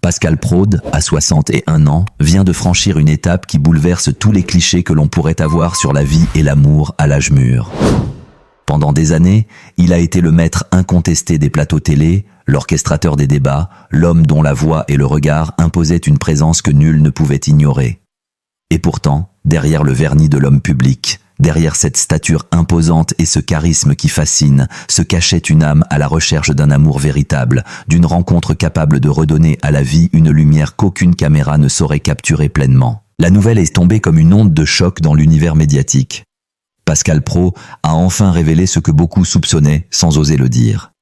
Pascal Praud, à 61 ans, vient de franchir une étape qui bouleverse tous les clichés que l'on pourrait avoir sur la vie et l'amour à l'âge mûr. Pendant des années, il a été le maître incontesté des plateaux télé, l'orchestrateur des débats, l'homme dont la voix et le regard imposaient une présence que nul ne pouvait ignorer. Et pourtant, derrière le vernis de l'homme public, derrière cette stature imposante et ce charisme qui fascine, se cachait une âme à la recherche d'un amour véritable, d'une rencontre capable de redonner à la vie une lumière qu'aucune caméra ne saurait capturer pleinement. La nouvelle est tombée comme une onde de choc dans l'univers médiatique. Pascal Praud a enfin révélé ce que beaucoup soupçonnaient sans oser le dire.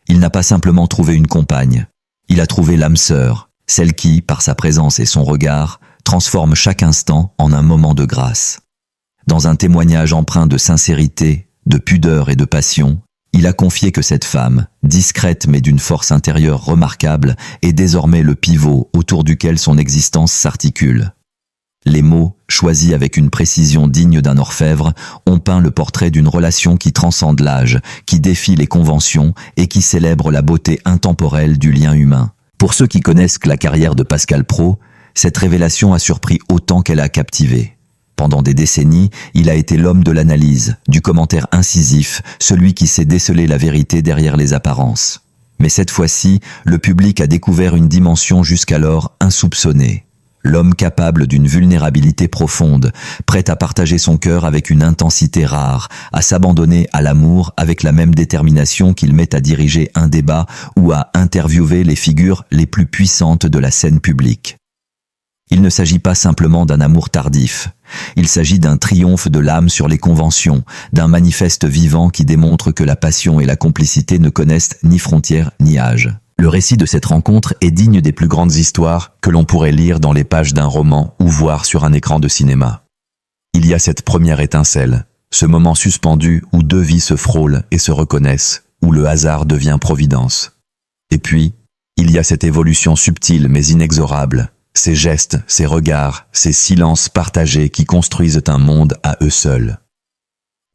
Il n'a pas simplement trouvé une compagne, il a trouvé l'âme sœur, celle qui, par sa présence et son regard, transforme chaque instant en un moment de grâce. Dans un témoignage empreint de sincérité, de pudeur et de passion, il a confié que cette femme, discrète mais d'une force intérieure remarquable, est désormais le pivot autour duquel son existence s'articule. Les mots, choisis avec une précision digne d'un orfèvre, ont peint le portrait d'une relation qui transcende l'âge, qui défie les conventions et qui célèbre la beauté intemporelle du lien humain. Pour ceux qui connaissent la carrière de Pascal Praud, cette révélation a surpris autant qu'elle a captivé. Pendant des décennies, il a été l'homme de l'analyse, du commentaire incisif, celui qui sait déceler la vérité derrière les apparences. Mais cette fois-ci, le public a découvert une dimension jusqu'alors insoupçonnée. L'homme capable d'une vulnérabilité profonde, prêt à partager son cœur avec une intensité rare, à s'abandonner à l'amour avec la même détermination qu'il met à diriger un débat ou à interviewer les figures les plus puissantes de la scène publique. Il ne s'agit pas simplement d'un amour tardif, il s'agit d'un triomphe de l'âme sur les conventions, d'un manifeste vivant qui démontre que la passion et la complicité ne connaissent ni frontières ni âge. Le récit de cette rencontre est digne des plus grandes histoires que l'on pourrait lire dans les pages d'un roman ou voir sur un écran de cinéma. Il y a cette première étincelle, ce moment suspendu où deux vies se frôlent et se reconnaissent, où le hasard devient providence. Et puis, il y a cette évolution subtile mais inexorable, ces gestes, ces regards, ces silences partagés qui construisent un monde à eux seuls.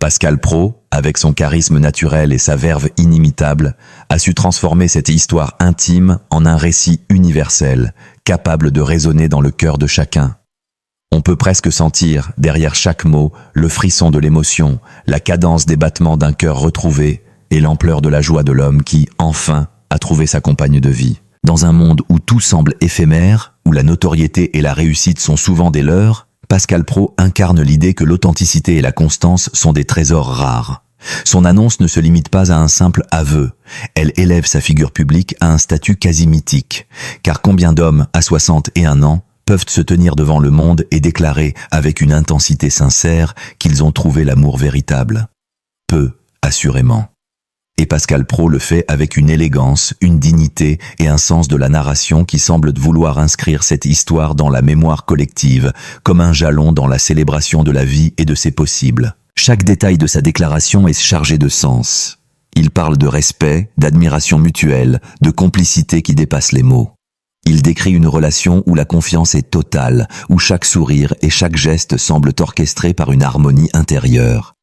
Pascal Praud, avec son charisme naturel et sa verve inimitable, a su transformer cette histoire intime en un récit universel, capable de résonner dans le cœur de chacun. On peut presque sentir, derrière chaque mot, le frisson de l'émotion, la cadence des battements d'un cœur retrouvé et l'ampleur de la joie de l'homme qui, enfin, a trouvé sa compagne de vie. Dans un monde où tout semble éphémère, où la notoriété et la réussite sont souvent des leurs, Pascal Praud incarne l'idée que l'authenticité et la constance sont des trésors rares. Son annonce ne se limite pas à un simple aveu. Elle élève sa figure publique à un statut quasi mythique. Car combien d'hommes, à 61 ans, peuvent se tenir devant le monde et déclarer, avec une intensité sincère, qu'ils ont trouvé l'amour véritable? Peu, assurément. Et Pascal Praud le fait avec une élégance, une dignité et un sens de la narration qui semblent vouloir inscrire cette histoire dans la mémoire collective, comme un jalon dans la célébration de la vie et de ses possibles. Chaque détail de sa déclaration est chargé de sens. Il parle de respect, d'admiration mutuelle, de complicité qui dépasse les mots. Il décrit une relation où la confiance est totale, où chaque sourire et chaque geste semblent orchestrés par une harmonie intérieure.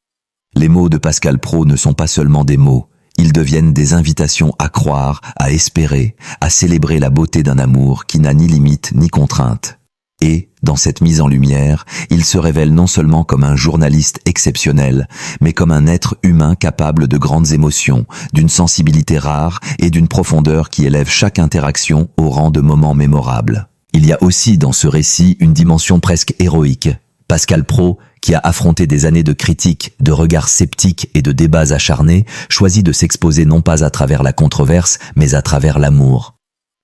Les mots de Pascal Praud ne sont pas seulement des mots. Ils deviennent des invitations à croire, à espérer, à célébrer la beauté d'un amour qui n'a ni limite ni contrainte. Et, dans cette mise en lumière, il se révèle non seulement comme un journaliste exceptionnel, mais comme un être humain capable de grandes émotions, d'une sensibilité rare et d'une profondeur qui élève chaque interaction au rang de moment mémorable. Il y a aussi dans ce récit une dimension presque héroïque. Pascal Praud, qui a affronté des années de critiques, de regards sceptiques et de débats acharnés, choisit de s'exposer non pas à travers la controverse, mais à travers l'amour.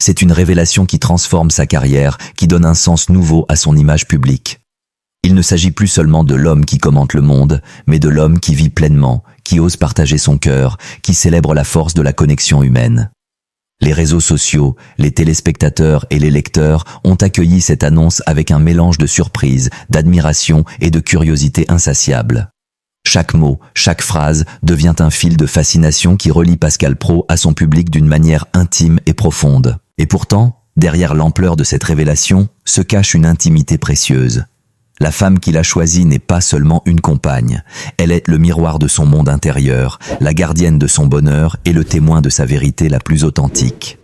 C'est une révélation qui transforme sa carrière, qui donne un sens nouveau à son image publique. Il ne s'agit plus seulement de l'homme qui commente le monde, mais de l'homme qui vit pleinement, qui ose partager son cœur, qui célèbre la force de la connexion humaine. Les réseaux sociaux, les téléspectateurs et les lecteurs ont accueilli cette annonce avec un mélange de surprise, d'admiration et de curiosité insatiable. Chaque mot, chaque phrase devient un fil de fascination qui relie Pascal Praud à son public d'une manière intime et profonde. Et pourtant, derrière l'ampleur de cette révélation, se cache une intimité précieuse. La femme qu'il a choisie n'est pas seulement une compagne, elle est le miroir de son monde intérieur, la gardienne de son bonheur et le témoin de sa vérité la plus authentique.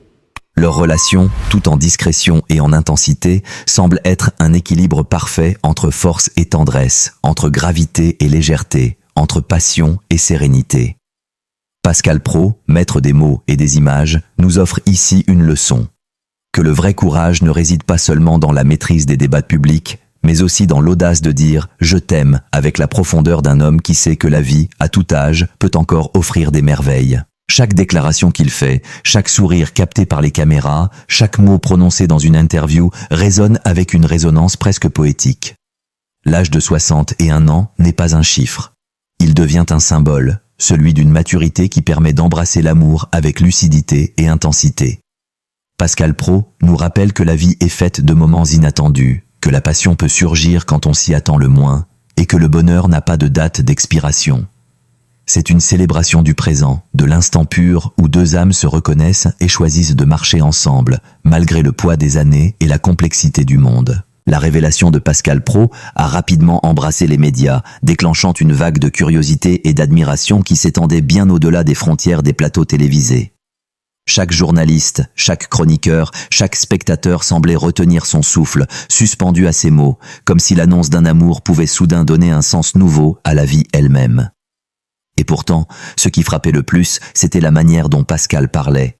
Leur relation, tout en discrétion et en intensité, semble être un équilibre parfait entre force et tendresse, entre gravité et légèreté, entre passion et sérénité. Pascal Praud, maître des mots et des images, nous offre ici une leçon. Que le vrai courage ne réside pas seulement dans la maîtrise des débats publics, mais aussi dans l'audace de dire « je t'aime » avec la profondeur d'un homme qui sait que la vie, à tout âge, peut encore offrir des merveilles. Chaque déclaration qu'il fait, chaque sourire capté par les caméras, chaque mot prononcé dans une interview résonne avec une résonance presque poétique. L'âge de 61 ans n'est pas un chiffre. Il devient un symbole, celui d'une maturité qui permet d'embrasser l'amour avec lucidité et intensité. Pascal Praud nous rappelle que la vie est faite de moments inattendus, que la passion peut surgir quand on s'y attend le moins, et que le bonheur n'a pas de date d'expiration. C'est une célébration du présent, de l'instant pur où deux âmes se reconnaissent et choisissent de marcher ensemble, malgré le poids des années et la complexité du monde. La révélation de Pascal Praud a rapidement embrassé les médias, déclenchant une vague de curiosité et d'admiration qui s'étendait bien au-delà des frontières des plateaux télévisés. Chaque journaliste, chaque chroniqueur, chaque spectateur semblait retenir son souffle, suspendu à ces mots, comme si l'annonce d'un amour pouvait soudain donner un sens nouveau à la vie elle-même. Et pourtant, ce qui frappait le plus, c'était la manière dont Pascal parlait,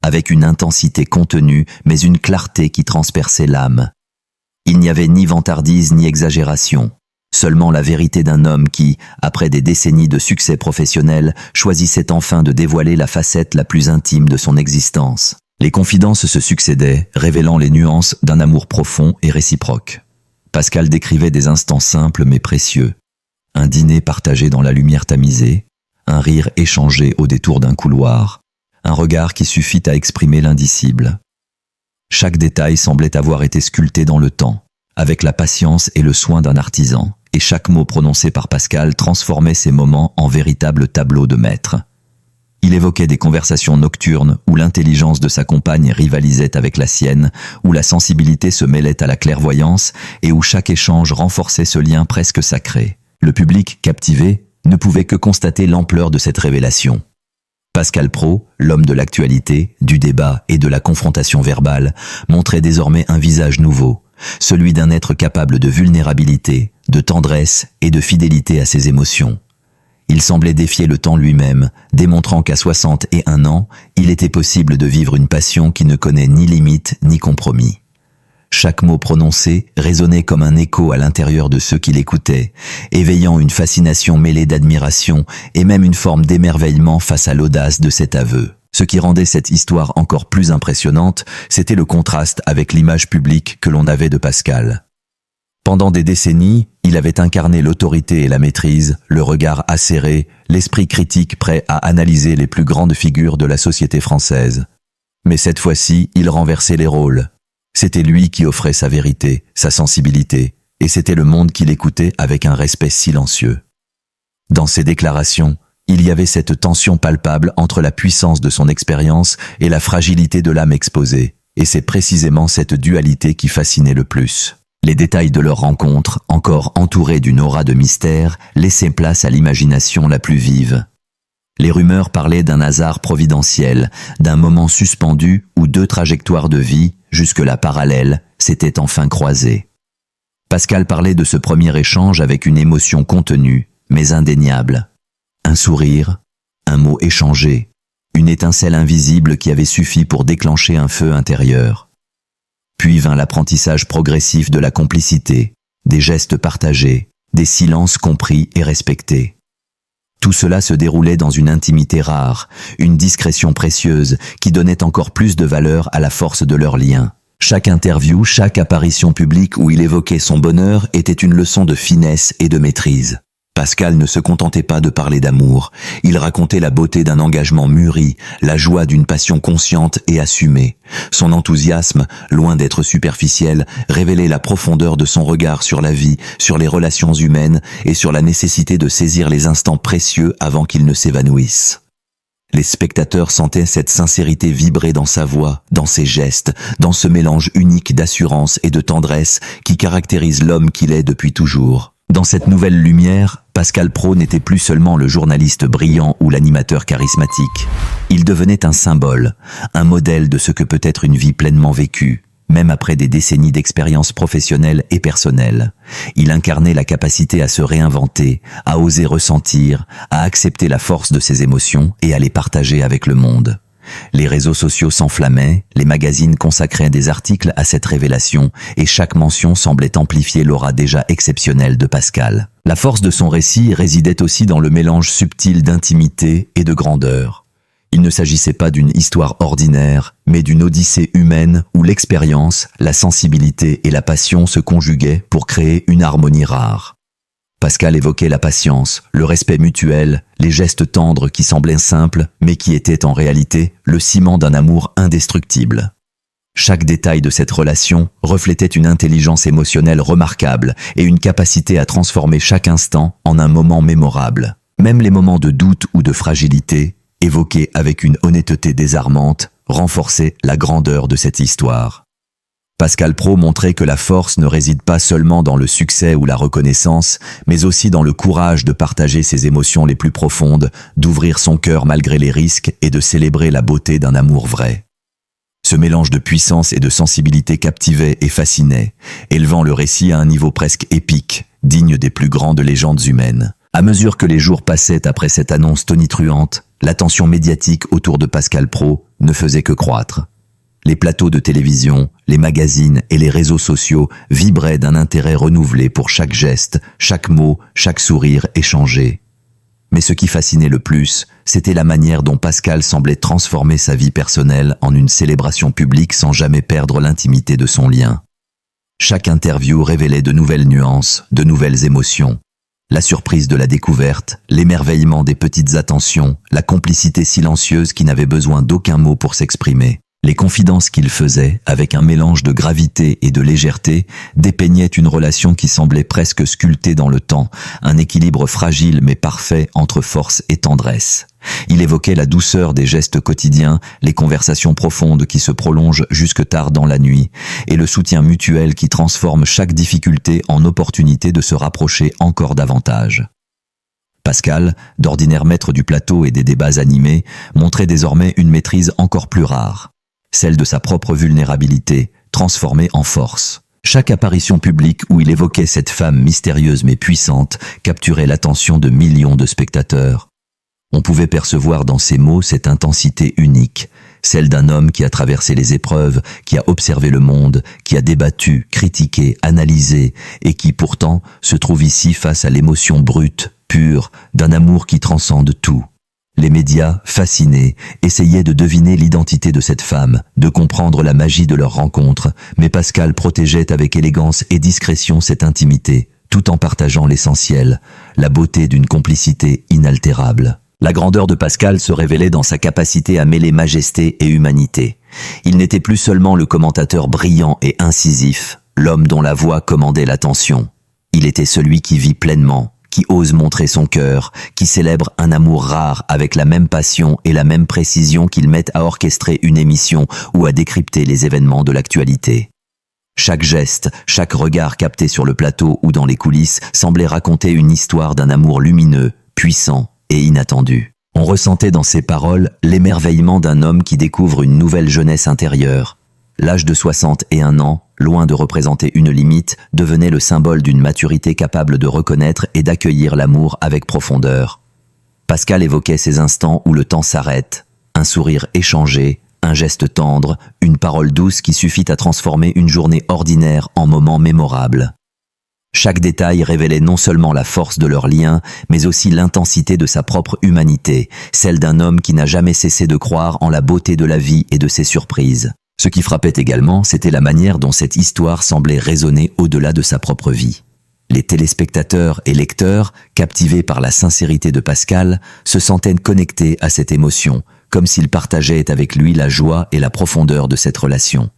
avec une intensité contenue, mais une clarté qui transperçait l'âme. Il n'y avait ni vantardise ni exagération, seulement la vérité d'un homme qui, après des décennies de succès professionnel, choisissait enfin de dévoiler la facette la plus intime de son existence. Les confidences se succédaient, révélant les nuances d'un amour profond et réciproque. Pascal décrivait des instants simples mais précieux. Un dîner partagé dans la lumière tamisée, un rire échangé au détour d'un couloir, un regard qui suffit à exprimer l'indicible. Chaque détail semblait avoir été sculpté dans le temps, avec la patience et le soin d'un artisan, et chaque mot prononcé par Pascal transformait ces moments en véritables tableaux de maître. Il évoquait des conversations nocturnes où l'intelligence de sa compagne rivalisait avec la sienne, où la sensibilité se mêlait à la clairvoyance et où chaque échange renforçait ce lien presque sacré. Le public, captivé, ne pouvait que constater l'ampleur de cette révélation. Pascal Praud, l'homme de l'actualité, du débat et de la confrontation verbale, montrait désormais un visage nouveau, celui d'un être capable de vulnérabilité, de tendresse et de fidélité à ses émotions. Il semblait défier le temps lui-même, démontrant qu'à 61 ans, il était possible de vivre une passion qui ne connaît ni limite ni compromis. Chaque mot prononcé résonnait comme un écho à l'intérieur de ceux qui l'écoutaient, éveillant une fascination mêlée d'admiration et même une forme d'émerveillement face à l'audace de cet aveu. Ce qui rendait cette histoire encore plus impressionnante, c'était le contraste avec l'image publique que l'on avait de Pascal. Pendant des décennies, il avait incarné l'autorité et la maîtrise, le regard acéré, l'esprit critique prêt à analyser les plus grandes figures de la société française. Mais cette fois-ci, il renversait les rôles. C'était lui qui offrait sa vérité, sa sensibilité, et c'était le monde qui l'écoutait avec un respect silencieux. Dans ses déclarations, il y avait cette tension palpable entre la puissance de son expérience et la fragilité de l'âme exposée, et c'est précisément cette dualité qui fascinait le plus. Les détails de leur rencontre, encore entourés d'une aura de mystère, laissaient place à l'imagination la plus vive. Les rumeurs parlaient d'un hasard providentiel, d'un moment suspendu où deux trajectoires de vie, jusque-là parallèles, s'étaient enfin croisées. Pascal parlait de ce premier échange avec une émotion contenue, mais indéniable. Un sourire, un mot échangé, une étincelle invisible qui avait suffi pour déclencher un feu intérieur. Puis vint l'apprentissage progressif de la complicité, des gestes partagés, des silences compris et respectés. Tout cela se déroulait dans une intimité rare, une discrétion précieuse qui donnait encore plus de valeur à la force de leur lien. Chaque interview, chaque apparition publique où il évoquait son bonheur était une leçon de finesse et de maîtrise. Pascal ne se contentait pas de parler d'amour, il racontait la beauté d'un engagement mûri, la joie d'une passion consciente et assumée. Son enthousiasme, loin d'être superficiel, révélait la profondeur de son regard sur la vie, sur les relations humaines et sur la nécessité de saisir les instants précieux avant qu'ils ne s'évanouissent. Les spectateurs sentaient cette sincérité vibrer dans sa voix, dans ses gestes, dans ce mélange unique d'assurance et de tendresse qui caractérise l'homme qu'il est depuis toujours. Dans cette nouvelle lumière, Pascal Praud n'était plus seulement le journaliste brillant ou l'animateur charismatique. Il devenait un symbole, un modèle de ce que peut être une vie pleinement vécue, même après des décennies d'expérience professionnelle et personnelle. Il incarnait la capacité à se réinventer, à oser ressentir, à accepter la force de ses émotions et à les partager avec le monde. Les réseaux sociaux s'enflammaient, les magazines consacraient des articles à cette révélation et chaque mention semblait amplifier l'aura déjà exceptionnelle de Pascal. La force de son récit résidait aussi dans le mélange subtil d'intimité et de grandeur. Il ne s'agissait pas d'une histoire ordinaire, mais d'une odyssée humaine où l'expérience, la sensibilité et la passion se conjuguaient pour créer une harmonie rare. Pascal évoquait la patience, le respect mutuel, les gestes tendres qui semblaient simples, mais qui étaient en réalité le ciment d'un amour indestructible. Chaque détail de cette relation reflétait une intelligence émotionnelle remarquable et une capacité à transformer chaque instant en un moment mémorable. Même les moments de doute ou de fragilité, évoqués avec une honnêteté désarmante, renforçaient la grandeur de cette histoire. Pascal Praud montrait que la force ne réside pas seulement dans le succès ou la reconnaissance, mais aussi dans le courage de partager ses émotions les plus profondes, d'ouvrir son cœur malgré les risques et de célébrer la beauté d'un amour vrai. Ce mélange de puissance et de sensibilité captivait et fascinait, élevant le récit à un niveau presque épique, digne des plus grandes légendes humaines. À mesure que les jours passaient après cette annonce tonitruante, l'attention médiatique autour de Pascal Praud ne faisait que croître. Les plateaux de télévision, les magazines et les réseaux sociaux vibraient d'un intérêt renouvelé pour chaque geste, chaque mot, chaque sourire échangé. Mais ce qui fascinait le plus, c'était la manière dont Pascal semblait transformer sa vie personnelle en une célébration publique sans jamais perdre l'intimité de son lien. Chaque interview révélait de nouvelles nuances, de nouvelles émotions. La surprise de la découverte, l'émerveillement des petites attentions, la complicité silencieuse qui n'avait besoin d'aucun mot pour s'exprimer. Les confidences qu'il faisait, avec un mélange de gravité et de légèreté, dépeignaient une relation qui semblait presque sculptée dans le temps, un équilibre fragile mais parfait entre force et tendresse. Il évoquait la douceur des gestes quotidiens, les conversations profondes qui se prolongent jusque tard dans la nuit, et le soutien mutuel qui transforme chaque difficulté en opportunité de se rapprocher encore davantage. Pascal, d'ordinaire maître du plateau et des débats animés, montrait désormais une maîtrise encore plus rare. Celle de sa propre vulnérabilité, transformée en force. Chaque apparition publique où il évoquait cette femme mystérieuse mais puissante capturait l'attention de millions de spectateurs. On pouvait percevoir dans ses mots cette intensité unique, celle d'un homme qui a traversé les épreuves, qui a observé le monde, qui a débattu, critiqué, analysé, et qui pourtant se trouve ici face à l'émotion brute, pure, d'un amour qui transcende tout. Les médias, fascinés, essayaient de deviner l'identité de cette femme, de comprendre la magie de leur rencontre, mais Pascal protégeait avec élégance et discrétion cette intimité, tout en partageant l'essentiel, la beauté d'une complicité inaltérable. La grandeur de Pascal se révélait dans sa capacité à mêler majesté et humanité. Il n'était plus seulement le commentateur brillant et incisif, l'homme dont la voix commandait l'attention. Il était celui qui vit pleinement, qui ose montrer son cœur, qui célèbre un amour rare avec la même passion et la même précision qu'il met à orchestrer une émission ou à décrypter les événements de l'actualité. Chaque geste, chaque regard capté sur le plateau ou dans les coulisses semblait raconter une histoire d'un amour lumineux, puissant et inattendu. On ressentait dans ses paroles l'émerveillement d'un homme qui découvre une nouvelle jeunesse intérieure. L'âge de 61 ans, loin de représenter une limite, devenait le symbole d'une maturité capable de reconnaître et d'accueillir l'amour avec profondeur. Pascal évoquait ces instants où le temps s'arrête, un sourire échangé, un geste tendre, une parole douce qui suffit à transformer une journée ordinaire en moment mémorable. Chaque détail révélait non seulement la force de leur lien, mais aussi l'intensité de sa propre humanité, celle d'un homme qui n'a jamais cessé de croire en la beauté de la vie et de ses surprises. Ce qui frappait également, c'était la manière dont cette histoire semblait résonner au-delà de sa propre vie. Les téléspectateurs et lecteurs, captivés par la sincérité de Pascal, se sentaient connectés à cette émotion, comme s'ils partageaient avec lui la joie et la profondeur de cette relation.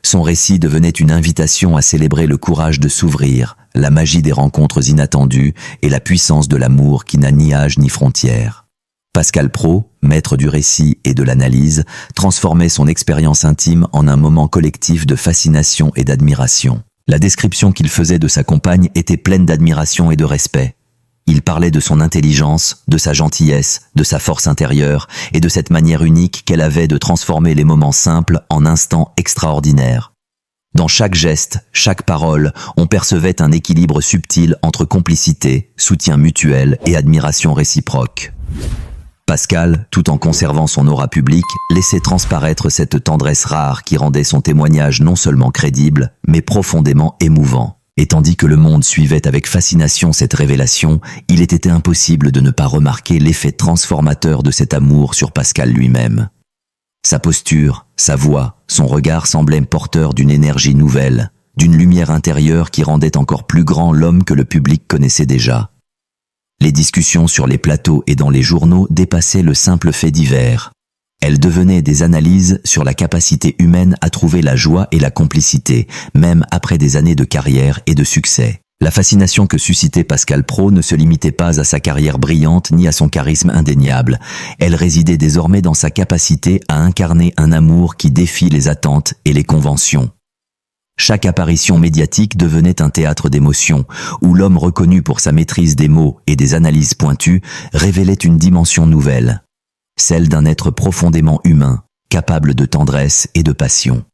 Son récit devenait une invitation à célébrer le courage de s'ouvrir, la magie des rencontres inattendues et la puissance de l'amour qui n'a ni âge ni frontières. Pascal Praud, maître du récit et de l'analyse, transformait son expérience intime en un moment collectif de fascination et d'admiration. La description qu'il faisait de sa compagne était pleine d'admiration et de respect. Il parlait de son intelligence, de sa gentillesse, de sa force intérieure et de cette manière unique qu'elle avait de transformer les moments simples en instants extraordinaires. Dans chaque geste, chaque parole, on percevait un équilibre subtil entre complicité, soutien mutuel et admiration réciproque. Pascal, tout en conservant son aura publique, laissait transparaître cette tendresse rare qui rendait son témoignage non seulement crédible, mais profondément émouvant. Et tandis que le monde suivait avec fascination cette révélation, il était impossible de ne pas remarquer l'effet transformateur de cet amour sur Pascal lui-même. Sa posture, sa voix, son regard semblaient porteurs d'une énergie nouvelle, d'une lumière intérieure qui rendait encore plus grand l'homme que le public connaissait déjà. Les discussions sur les plateaux et dans les journaux dépassaient le simple fait divers. Elles devenaient des analyses sur la capacité humaine à trouver la joie et la complicité, même après des années de carrière et de succès. La fascination que suscitait Pascal Praud ne se limitait pas à sa carrière brillante ni à son charisme indéniable. Elle résidait désormais dans sa capacité à incarner un amour qui défie les attentes et les conventions. Chaque apparition médiatique devenait un théâtre d'émotions, où l'homme reconnu pour sa maîtrise des mots et des analyses pointues révélait une dimension nouvelle, celle d'un être profondément humain, capable de tendresse et de passion.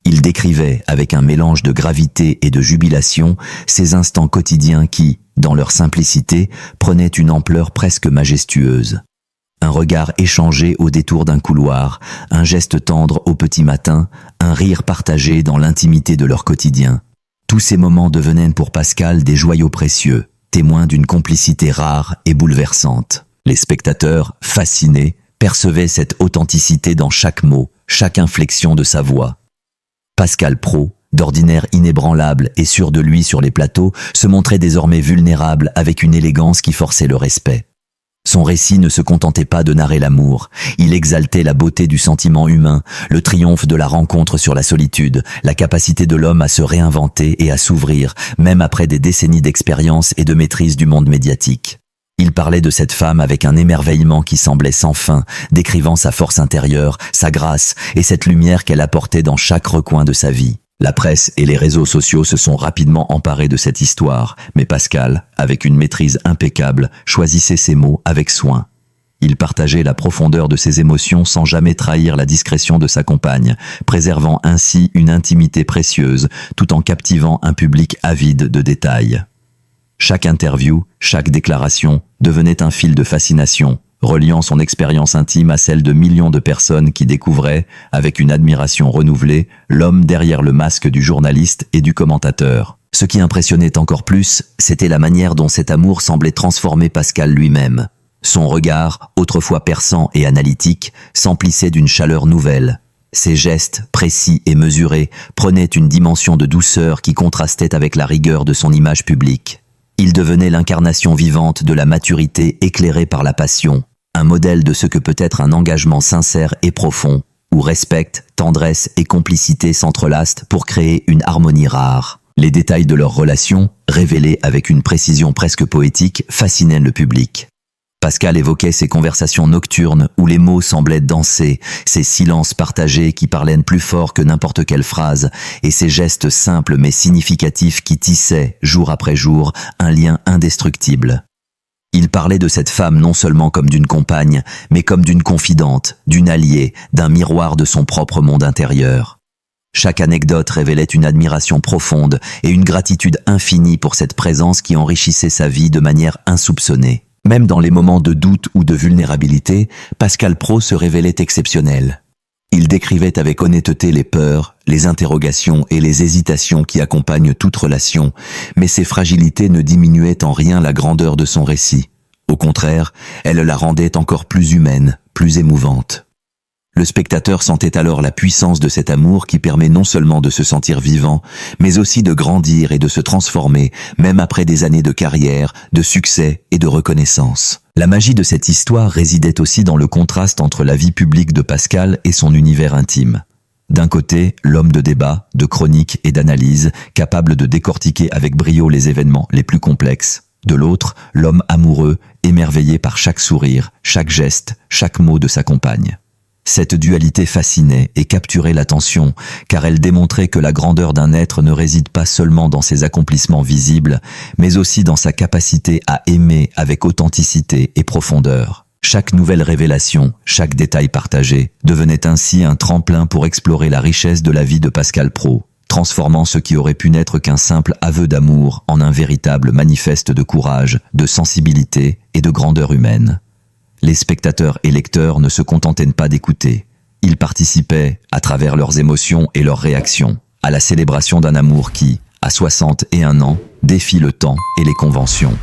Il décrivait, avec un mélange de gravité et de jubilation, ces instants quotidiens qui, dans leur simplicité, prenaient une ampleur presque majestueuse. Un regard échangé au détour d'un couloir, un geste tendre au petit matin, un rire partagé dans l'intimité de leur quotidien. Tous ces moments devenaient pour Pascal des joyaux précieux, témoins d'une complicité rare et bouleversante. Les spectateurs, fascinés, percevaient cette authenticité dans chaque mot, chaque inflexion de sa voix. Pascal Praud, d'ordinaire inébranlable et sûr de lui sur les plateaux, se montrait désormais vulnérable avec une élégance qui forçait le respect. Son récit ne se contentait pas de narrer l'amour, il exaltait la beauté du sentiment humain, le triomphe de la rencontre sur la solitude, la capacité de l'homme à se réinventer et à s'ouvrir, même après des décennies d'expérience et de maîtrise du monde médiatique. Il parlait de cette femme avec un émerveillement qui semblait sans fin, décrivant sa force intérieure, sa grâce et cette lumière qu'elle apportait dans chaque recoin de sa vie. La presse et les réseaux sociaux se sont rapidement emparés de cette histoire, mais Pascal, avec une maîtrise impeccable, choisissait ses mots avec soin. Il partageait la profondeur de ses émotions sans jamais trahir la discrétion de sa compagne, préservant ainsi une intimité précieuse, tout en captivant un public avide de détails. Chaque interview, chaque déclaration devenait un fil de fascination, reliant son expérience intime à celle de millions de personnes qui découvraient, avec une admiration renouvelée, l'homme derrière le masque du journaliste et du commentateur. Ce qui impressionnait encore plus, c'était la manière dont cet amour semblait transformer Pascal lui-même. Son regard, autrefois perçant et analytique, s'emplissait d'une chaleur nouvelle. Ses gestes, précis et mesurés, prenaient une dimension de douceur qui contrastait avec la rigueur de son image publique. Il devenait l'incarnation vivante de la maturité éclairée par la passion, un modèle de ce que peut être un engagement sincère et profond, où respect, tendresse et complicité s'entrelacent pour créer une harmonie rare. Les détails de leur relation, révélés avec une précision presque poétique, fascinaient le public. Pascal évoquait ces conversations nocturnes où les mots semblaient danser, ces silences partagés qui parlaient plus fort que n'importe quelle phrase, et ces gestes simples mais significatifs qui tissaient, jour après jour, un lien indestructible. Il parlait de cette femme non seulement comme d'une compagne, mais comme d'une confidente, d'une alliée, d'un miroir de son propre monde intérieur. Chaque anecdote révélait une admiration profonde et une gratitude infinie pour cette présence qui enrichissait sa vie de manière insoupçonnée. Même dans les moments de doute ou de vulnérabilité, Pascal Praud se révélait exceptionnel. Il décrivait avec honnêteté les peurs, les interrogations et les hésitations qui accompagnent toute relation, mais ces fragilités ne diminuaient en rien la grandeur de son récit. Au contraire, elles la rendaient encore plus humaine, plus émouvante. Le spectateur sentait alors la puissance de cet amour qui permet non seulement de se sentir vivant, mais aussi de grandir et de se transformer, même après des années de carrière, de succès et de reconnaissance. La magie de cette histoire résidait aussi dans le contraste entre la vie publique de Pascal et son univers intime. D'un côté, l'homme de débat, de chronique et d'analyse, capable de décortiquer avec brio les événements les plus complexes. De l'autre, l'homme amoureux, émerveillé par chaque sourire, chaque geste, chaque mot de sa compagne. Cette dualité fascinait et capturait l'attention, car elle démontrait que la grandeur d'un être ne réside pas seulement dans ses accomplissements visibles, mais aussi dans sa capacité à aimer avec authenticité et profondeur. Chaque nouvelle révélation, chaque détail partagé, devenait ainsi un tremplin pour explorer la richesse de la vie de Pascal Praud, transformant ce qui aurait pu n'être qu'un simple aveu d'amour en un véritable manifeste de courage, de sensibilité et de grandeur humaine. Les spectateurs et lecteurs ne se contentaient pas d'écouter. Ils participaient, à travers leurs émotions et leurs réactions, à la célébration d'un amour qui, à 61 ans, défie le temps et les conventions.